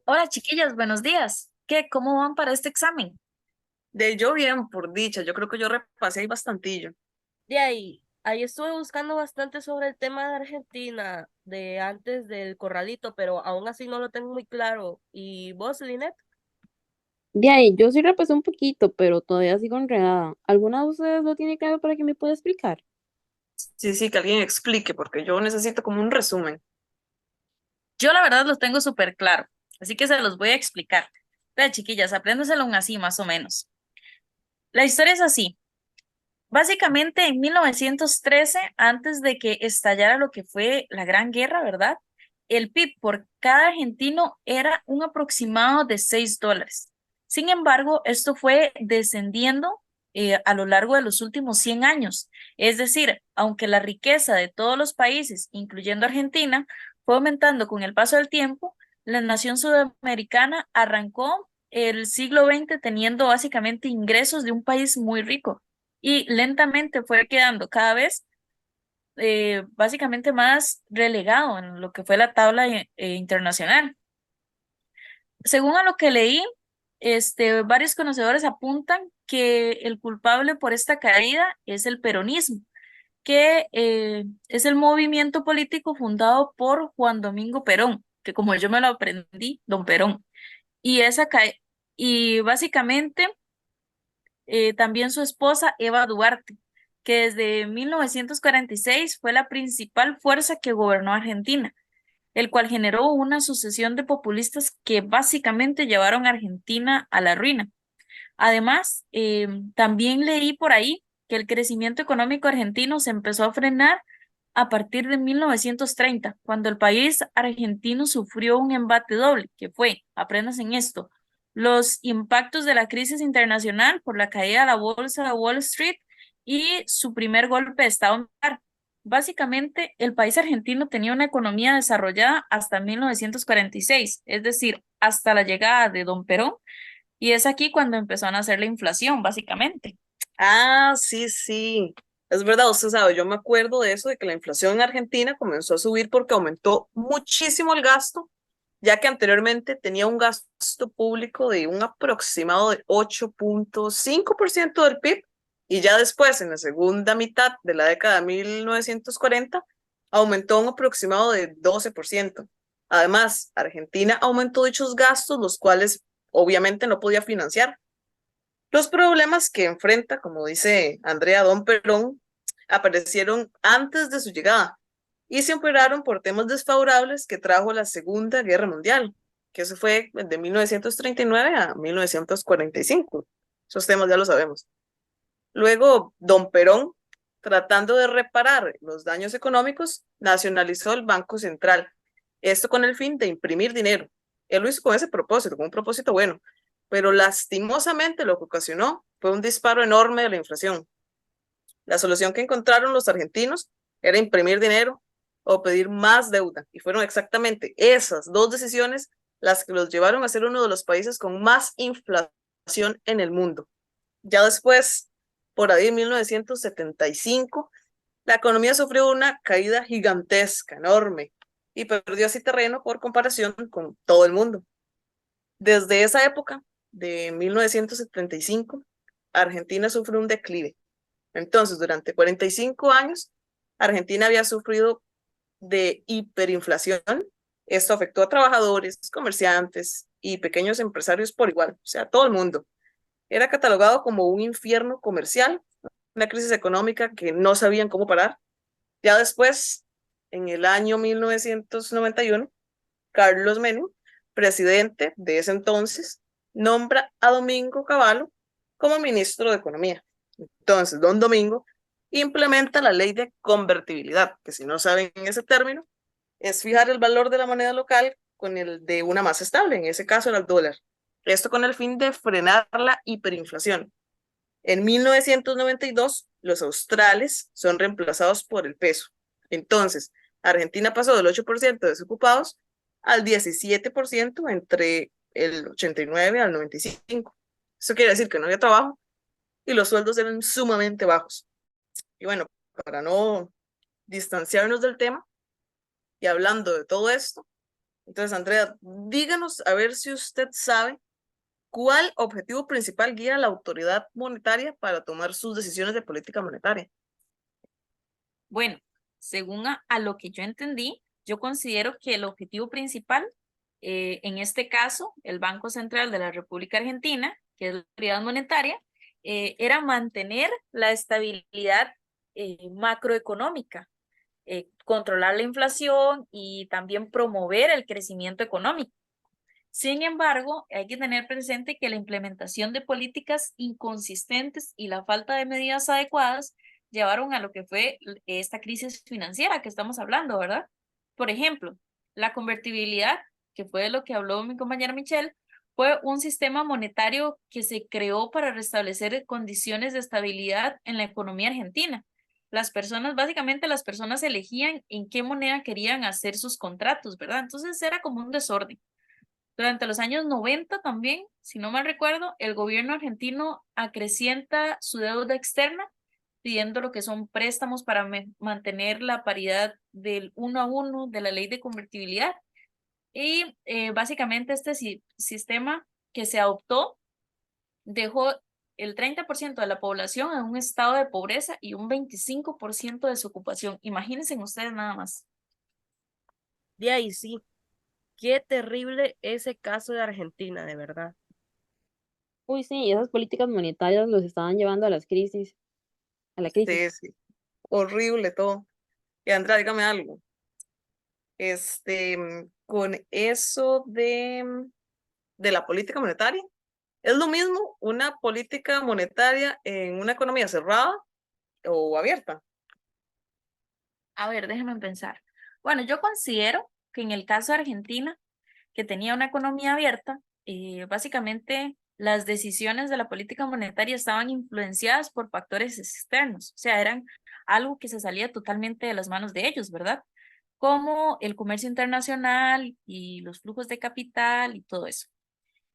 Hola chiquillas, buenos días. ¿Qué? ¿Cómo van para este examen? De yo bien, por dicha, yo creo que yo repasé ahí bastantillo. De ahí estuve buscando bastante sobre el tema de Argentina, de antes del corralito, pero aún así no lo tengo muy claro. ¿Y vos, Linet? De ahí, yo sí repasé un poquito, pero todavía sigo enredada. ¿Alguna de ustedes lo tiene claro para que me pueda explicar? Sí, sí, que alguien explique, porque yo necesito como un resumen. Yo la verdad los tengo súper claro, así que se los voy a explicar. Vea chiquillas, apréndeselo aún así más o menos. La historia es así. Básicamente en 1913, antes de que estallara lo que fue la Gran Guerra, ¿verdad? El PIB por cada argentino era un aproximado de $6. Sin embargo, esto fue descendiendo a lo largo de los últimos 100 años. Es decir, aunque la riqueza de todos los países, incluyendo Argentina, fue aumentando con el paso del tiempo, la nación sudamericana arrancó el siglo XX teniendo básicamente ingresos de un país muy rico y lentamente fue quedando cada vez básicamente más relegado en lo que fue la tabla internacional. Según a lo que leí, varios conocedores apuntan que el culpable por esta caída es el peronismo, que es el movimiento político fundado por Juan Domingo Perón, que como yo me lo aprendí, don Perón. Y, y básicamente también su esposa Eva Duarte, que desde 1946 fue la principal fuerza que gobernó Argentina, el cual generó una sucesión de populistas que básicamente llevaron a Argentina a la ruina. Además, también leí por ahí que el crecimiento económico argentino se empezó a frenar a partir de 1930, cuando el país argentino sufrió un embate doble, que fue, aprendas en esto, los impactos de la crisis internacional por la caída de la bolsa de Wall Street y su primer golpe de Estado militar. Básicamente, el país argentino tenía una economía desarrollada hasta 1946, es decir, hasta la llegada de Don Perón, y es aquí cuando empezó a nacer la inflación, básicamente. Ah, sí, sí. Es verdad, usted sabe, yo me acuerdo de eso, de que la inflación en Argentina comenzó a subir porque aumentó muchísimo el gasto, ya que anteriormente tenía un gasto público de un aproximado de 8,5% del PIB, y ya después, en la segunda mitad de la década de 1940, aumentó un aproximado de 12%. Además, Argentina aumentó dichos gastos, los cuales obviamente no podía financiar. Los problemas que enfrenta, como dice Andrea Don Perón, aparecieron antes de su llegada y se empeoraron por temas desfavorables que trajo la Segunda Guerra Mundial, que eso fue de 1939 a 1945. Esos temas ya lo sabemos. Luego, Don Perón, tratando de reparar los daños económicos, nacionalizó el Banco Central. Esto con el fin de imprimir dinero. Él lo hizo con ese propósito, con un propósito bueno, pero lastimosamente lo que ocasionó fue un disparo enorme de la inflación. La solución que encontraron los argentinos era imprimir dinero o pedir más deuda, y fueron exactamente esas dos decisiones las que los llevaron a ser uno de los países con más inflación en el mundo. Ya después, por ahí en 1975, la economía sufrió una caída gigantesca, enorme, y perdió así terreno por comparación con todo el mundo. Desde esa época, de 1975, Argentina sufre un declive. Entonces, durante 45 años, Argentina había sufrido de hiperinflación. Esto afectó a trabajadores, comerciantes y pequeños empresarios por igual, o sea, todo el mundo. Era catalogado como un infierno comercial, una crisis económica que no sabían cómo parar. Ya después, en el año 1991, Carlos Menem, presidente de ese entonces, nombra a Domingo Cavallo como ministro de Economía. Entonces, don Domingo implementa la ley de convertibilidad, que si no saben ese término, es fijar el valor de la moneda local con el de una más estable, en ese caso era el dólar. Esto con el fin de frenar la hiperinflación. En 1992, los australes son reemplazados por el peso. Entonces, Argentina pasó del 8% de desocupados al 17% entre el 89 al 95. Eso quiere decir que no había trabajo y los sueldos eran sumamente bajos. Y bueno, para no distanciarnos del tema y hablando de todo esto, Entonces, Andrea, díganos a ver si usted sabe cuál objetivo principal guía a la autoridad monetaria para tomar sus decisiones de política monetaria. Bueno, según a lo que yo entendí, yo considero que el objetivo principal, en este caso, el Banco Central de la República Argentina, que es la autoridad monetaria, era mantener la estabilidad macroeconómica, controlar la inflación y también promover el crecimiento económico. Sin embargo, hay que tener presente que la implementación de políticas inconsistentes y la falta de medidas adecuadas llevaron a lo que fue esta crisis financiera que estamos hablando, ¿verdad? Por ejemplo, la convertibilidad, que fue de lo que habló mi compañera Michelle, fue un sistema monetario que se creó para restablecer condiciones de estabilidad en la economía argentina. Las personas, básicamente las personas elegían en qué moneda querían hacer sus contratos, ¿verdad? Entonces era como un desorden. Durante los años 90 también, si no mal recuerdo, el gobierno argentino acrecienta su deuda externa pidiendo lo que son préstamos para mantener la paridad del 1 a 1 de la ley de convertibilidad. Y básicamente este sistema que se adoptó dejó el 30% de la población en un estado de pobreza y un 25% de desocupación. Imagínense ustedes nada más. De ahí sí, qué terrible ese caso de Argentina, de verdad. Uy, sí, esas políticas monetarias los estaban llevando a las crisis, a la crisis. Sí, sí, horrible todo. Y Andrea, dígame algo. Con eso de la política monetaria, ¿es lo mismo una política monetaria en una economía cerrada o abierta? A ver, déjenme pensar. Bueno, yo considero que en el caso de Argentina, que tenía una economía abierta, básicamente las decisiones de la política monetaria estaban influenciadas por factores externos, o sea, eran algo que se salía totalmente de las manos de ellos, ¿verdad? Como el comercio internacional y los flujos de capital y todo eso.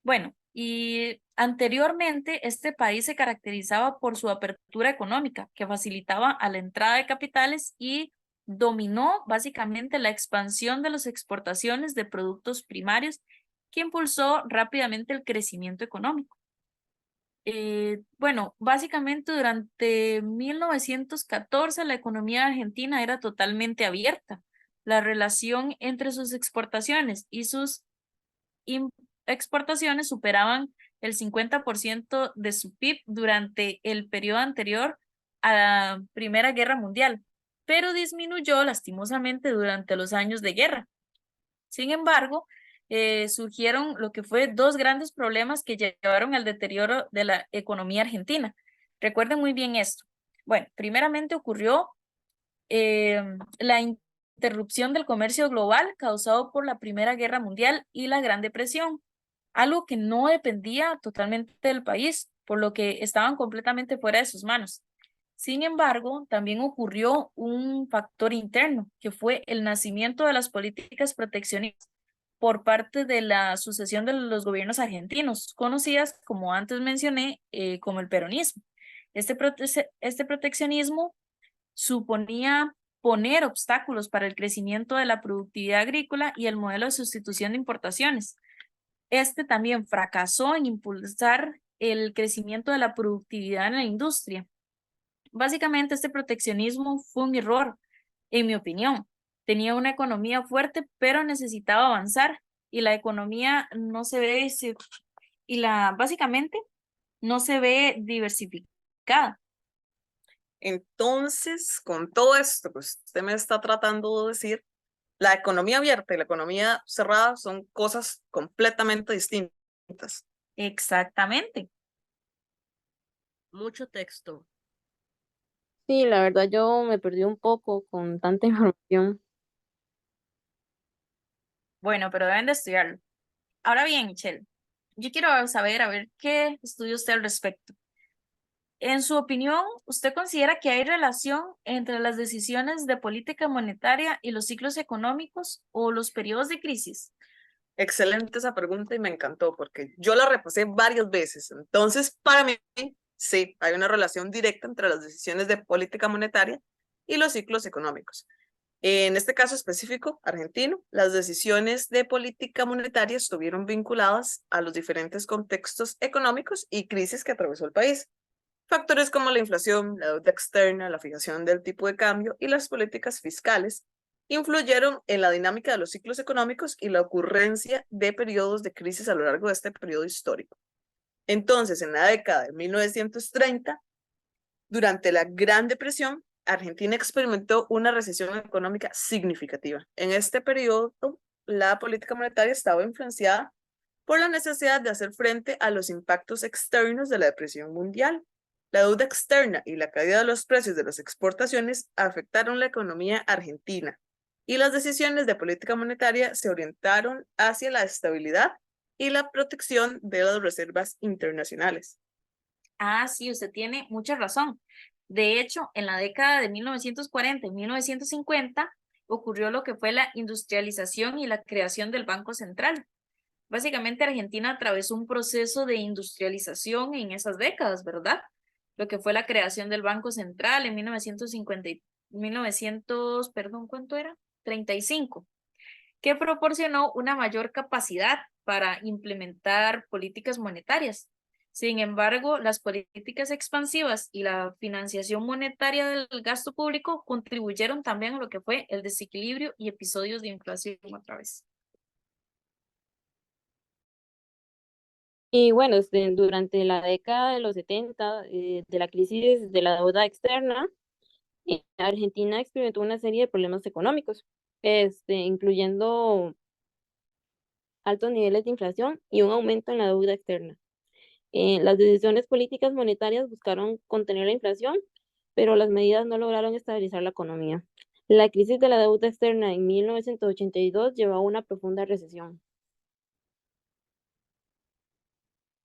Bueno, y anteriormente este país se caracterizaba por su apertura económica, que facilitaba a la entrada de capitales y dominó básicamente la expansión de las exportaciones de productos primarios, que impulsó rápidamente el crecimiento económico. Bueno, básicamente durante 1914 la economía argentina era totalmente abierta. La relación entre sus exportaciones y sus im- exportaciones superaban el 50% de su PIB durante el periodo anterior a la Primera Guerra Mundial, pero disminuyó lastimosamente durante los años de guerra. Sin embargo, surgieron lo que fue dos grandes problemas que llevaron al deterioro de la economía argentina. Recuerden muy bien esto. Bueno, primeramente ocurrió la interrupción del comercio global causado por la Primera Guerra Mundial y la Gran Depresión, algo que no dependía totalmente del país, por lo que estaban completamente fuera de sus manos. Sin embargo, también ocurrió un factor interno, que fue el nacimiento de las políticas proteccionistas por parte de la sucesión de los gobiernos argentinos, conocidas, como antes mencioné, como el peronismo. Este proteccionismo suponía poner obstáculos para el crecimiento de la productividad agrícola y el modelo de sustitución de importaciones. Este también fracasó en impulsar el crecimiento de la productividad en la industria. Básicamente, este proteccionismo fue un error, en mi opinión. Tenía una economía fuerte, pero necesitaba avanzar y la economía no se ve, básicamente, no se ve diversificada. Entonces, con todo esto que usted me está tratando de decir, la economía abierta y la economía cerrada son cosas completamente distintas. Exactamente. Mucho texto. Sí, la verdad yo me perdí un poco con tanta información. Bueno, pero deben de estudiarlo. Ahora bien, Michelle, yo quiero saber, a ver, ¿qué estudia usted al respecto? En su opinión, ¿usted considera que hay relación entre las decisiones de política monetaria y los ciclos económicos o los periodos de crisis? Excelente esa pregunta y me encantó porque yo la repasé varias veces. Entonces, para mí, sí, hay una relación directa entre las decisiones de política monetaria y los ciclos económicos. En este caso específico, argentino, las decisiones de política monetaria estuvieron vinculadas a los diferentes contextos económicos y crisis que atravesó el país. Factores como la inflación, la deuda externa, la fijación del tipo de cambio y las políticas fiscales influyeron en la dinámica de los ciclos económicos y la ocurrencia de periodos de crisis a lo largo de este periodo histórico. Entonces, en la década de 1930, durante la Gran Depresión, Argentina experimentó una recesión económica significativa. En este periodo, la política monetaria estaba influenciada por la necesidad de hacer frente a los impactos externos de la depresión mundial. La deuda externa y la caída de los precios de las exportaciones afectaron la economía argentina y las decisiones de política monetaria se orientaron hacia la estabilidad y la protección de las reservas internacionales. Ah, sí, usted tiene mucha razón. De hecho, en la década de 1940 y 1950 ocurrió lo que fue la industrialización y la creación del Banco Central. Básicamente, Argentina atravesó un proceso de industrialización en esas décadas, ¿verdad? Lo que fue la creación del Banco Central en 1950, 1900, perdón, ¿cuánto era? 35, que proporcionó una mayor capacidad para implementar políticas monetarias. Sin embargo, las políticas expansivas y la financiación monetaria del gasto público contribuyeron también a lo que fue el desequilibrio y episodios de inflación otra vez. Y bueno, durante la década de los 70, de la crisis de la deuda externa, Argentina experimentó una serie de problemas económicos, incluyendo altos niveles de inflación y un aumento en la deuda externa. Las decisiones políticas monetarias buscaron contener la inflación, pero las medidas no lograron estabilizar la economía. La crisis de la deuda externa en 1982 llevó a una profunda recesión.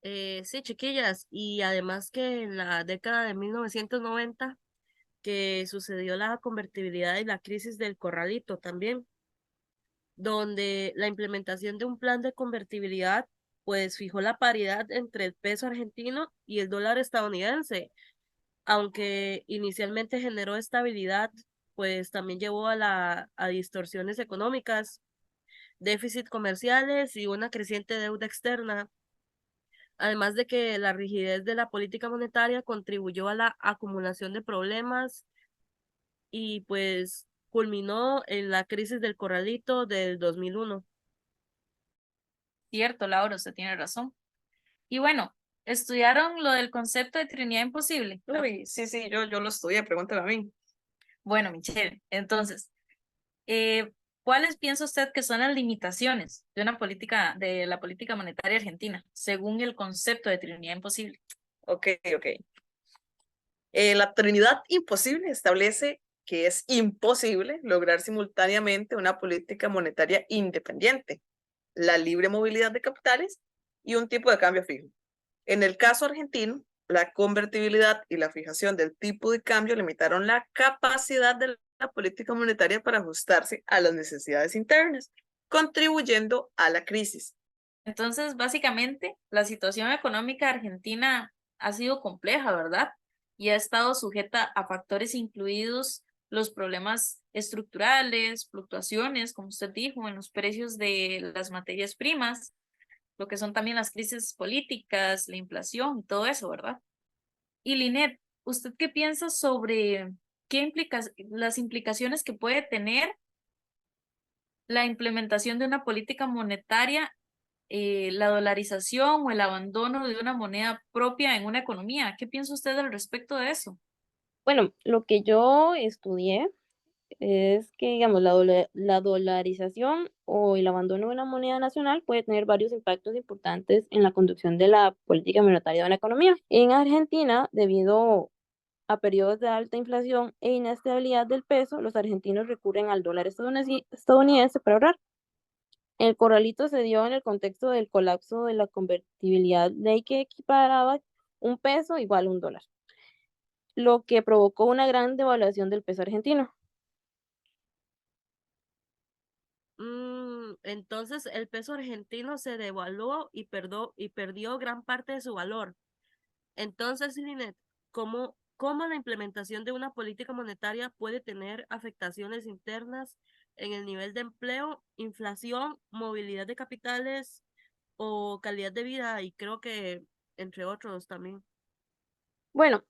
Sí, chiquillas, y además que en la década de 1990, que sucedió la convertibilidad y la crisis del corralito también, donde la implementación de un plan de convertibilidad pues fijó la paridad entre el peso argentino y el dólar estadounidense, aunque inicialmente generó estabilidad, pues también llevó a distorsiones económicas, déficit comerciales y una creciente deuda externa, además de que la rigidez de la política monetaria contribuyó a la acumulación de problemas y pues culminó en la crisis del corralito del 2001. Cierto, Laura, usted tiene razón. Y bueno, estudiaron lo del concepto de Trinidad Imposible. Uy, sí, sí, yo lo estudié, pregúntame a mí. Bueno, Michelle, entonces, eh, ¿cuáles piensa usted que son las limitaciones de una política, de la política monetaria argentina, según el concepto de Trinidad Imposible? Ok, ok. La Trinidad imposible establece que es imposible lograr simultáneamente una política monetaria independiente, la libre movilidad de capitales y un tipo de cambio fijo. En el caso argentino, la convertibilidad y la fijación del tipo de cambio limitaron la capacidad de la política monetaria para ajustarse a las necesidades internas, contribuyendo a la crisis. Entonces, básicamente, la situación económica argentina ha sido compleja, ¿verdad? Y ha estado sujeta a factores incluidos los problemas estructurales, fluctuaciones, como usted dijo, en los precios de las materias primas, lo que son también las crisis políticas, la inflación y todo eso, ¿verdad? Y Linet, ¿usted qué piensa sobre las implicaciones que puede tener la implementación de una política monetaria, la dolarización o el abandono de una moneda propia en una economía? ¿Qué piensa usted al respecto de eso? Bueno, lo que yo estudié es que, digamos, la dolarización o el abandono de una moneda nacional puede tener varios impactos importantes en la conducción de la política monetaria de una economía. En Argentina, debido a periodos de alta inflación e inestabilidad del peso, los argentinos recurren al dólar estadounidense para ahorrar. El corralito se dio en el contexto del colapso de la convertibilidad, ley que equiparaba un peso igual a un dólar, lo que provocó una gran devaluación del peso argentino. Entonces el peso argentino se devaluó y perdió gran parte de su valor. Entonces, Linet, ¿cómo cómo la implementación de una política monetaria puede tener afectaciones internas en el nivel de empleo, inflación, movilidad de capitales o calidad de vida, y creo que entre otros también. Bueno,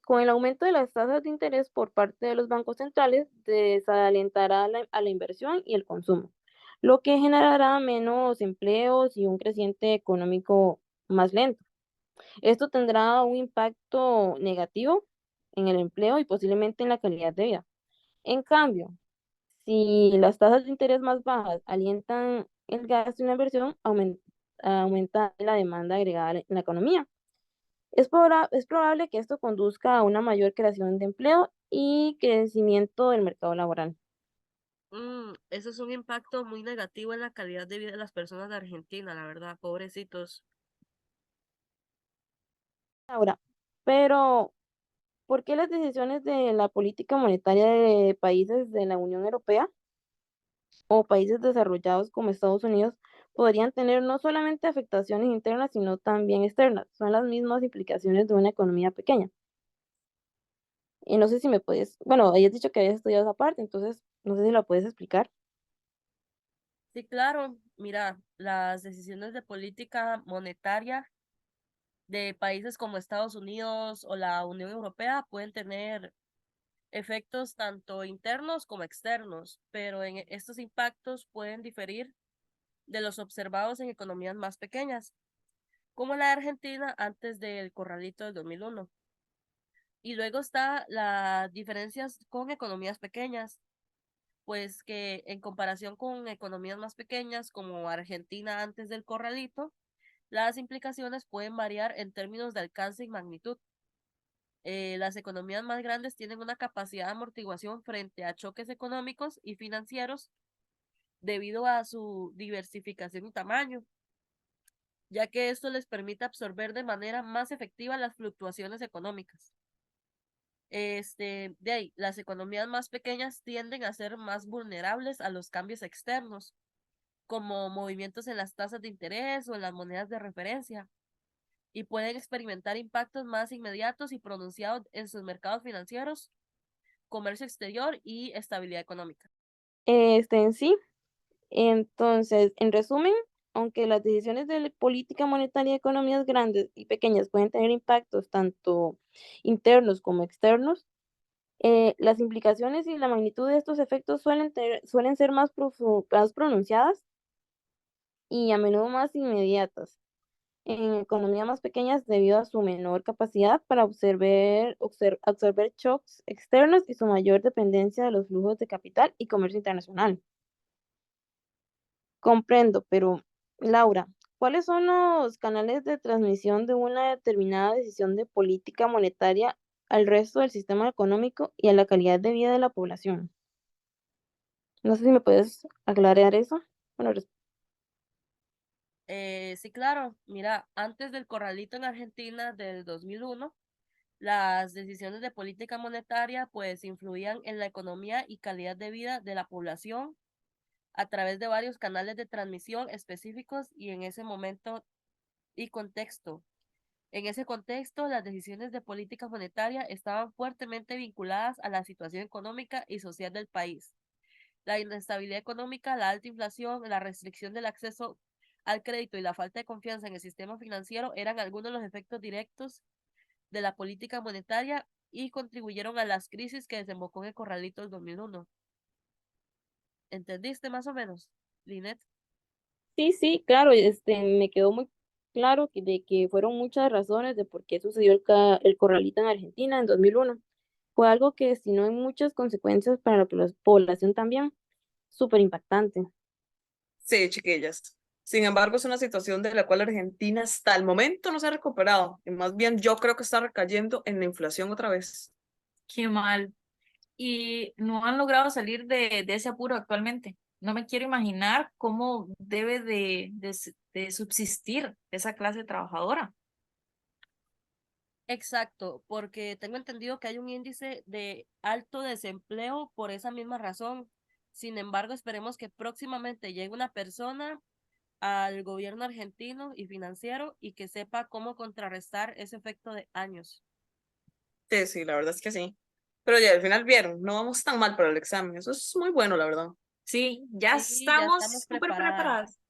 con el aumento de las tasas de interés por parte de los bancos centrales, desalentará a la inversión y el consumo, lo que generará menos empleos y un creciente económico más lento. Esto tendrá un impacto negativo en el empleo y posiblemente en la calidad de vida. En cambio, si las tasas de interés más bajas alientan el gasto y la inversión, aumenta la demanda agregada en la economía. Es probable que esto conduzca a una mayor creación de empleo y crecimiento del mercado laboral. Eso es un impacto muy negativo en la calidad de vida de las personas de Argentina, la verdad, pobrecitos. Ahora, pero ¿por qué las decisiones de la política monetaria de países de la Unión Europea o países desarrollados como Estados Unidos podrían tener no solamente afectaciones internas, sino también externas? Son las mismas implicaciones de una economía pequeña. Y no sé si me puedes, bueno, habías dicho que habías estudiado esa parte, entonces no sé si la puedes explicar. Sí, claro, mira, las decisiones de política monetaria de países como Estados Unidos o la Unión Europea pueden tener efectos tanto internos como externos, pero estos impactos pueden diferir de los observados en economías más pequeñas, como la de Argentina antes del corralito del 2001. Y luego está las diferencias con economías pequeñas, pues que en comparación con economías más pequeñas como Argentina antes del corralito, las implicaciones pueden variar en términos de alcance y magnitud. Las economías más grandes tienen una capacidad de amortiguación frente a choques económicos y financieros debido a su diversificación y tamaño, ya que esto les permite absorber de manera más efectiva las fluctuaciones económicas. De ahí, las economías más pequeñas tienden a ser más vulnerables a los cambios externos, como movimientos en las tasas de interés o en las monedas de referencia, y pueden experimentar impactos más inmediatos y pronunciados en sus mercados financieros, comercio exterior y estabilidad económica. En sí, entonces, en resumen, aunque las decisiones de la política monetaria de economías grandes y pequeñas pueden tener impactos tanto internos como externos, las implicaciones y la magnitud de estos efectos suelen ser más pronunciadas y a menudo más inmediatas en economías más pequeñas debido a su menor capacidad para absorber shocks externos y su mayor dependencia de los flujos de capital y comercio internacional. Comprendo, pero Laura, ¿cuáles son los canales de transmisión de una determinada decisión de política monetaria al resto del sistema económico y a la calidad de vida de la población? No sé si me puedes aclarar eso. Bueno, Sí, claro, mira, antes del corralito en Argentina del 2001, las decisiones de política monetaria pues influían en la economía y calidad de vida de la población a través de varios canales de transmisión específicos y en ese momento y contexto. En ese contexto, las decisiones de política monetaria estaban fuertemente vinculadas a la situación económica y social del país. La inestabilidad económica, la alta inflación, la restricción del acceso al crédito y la falta de confianza en el sistema financiero eran algunos de los efectos directos de la política monetaria y contribuyeron a las crisis que desembocó en el corralito del 2001. ¿Entendiste más o menos, Linet? sí, sí, claro, me quedó muy claro de que fueron muchas razones de por qué sucedió el corralito en Argentina en 2001. Fue algo que destinó en muchas consecuencias para la población también, súper impactante. Sí, chiquillas. Sin embargo, es una situación de la cual Argentina hasta el momento no se ha recuperado. Y más bien yo creo que está recayendo en la inflación otra vez. Qué mal. Y no han logrado salir de ese apuro actualmente. No me quiero imaginar cómo debe de subsistir esa clase trabajadora. Exacto, porque tengo entendido que hay un índice de alto desempleo por esa misma razón. Sin embargo, esperemos que próximamente llegue una persona al gobierno argentino y financiero y que sepa cómo contrarrestar ese efecto de años. Sí, sí, la verdad es que sí. Pero ya al final vieron, no vamos tan mal para el examen. Eso es muy bueno, la verdad. Sí, ya Sí, ya estamos estamos súper preparadas. preparadas.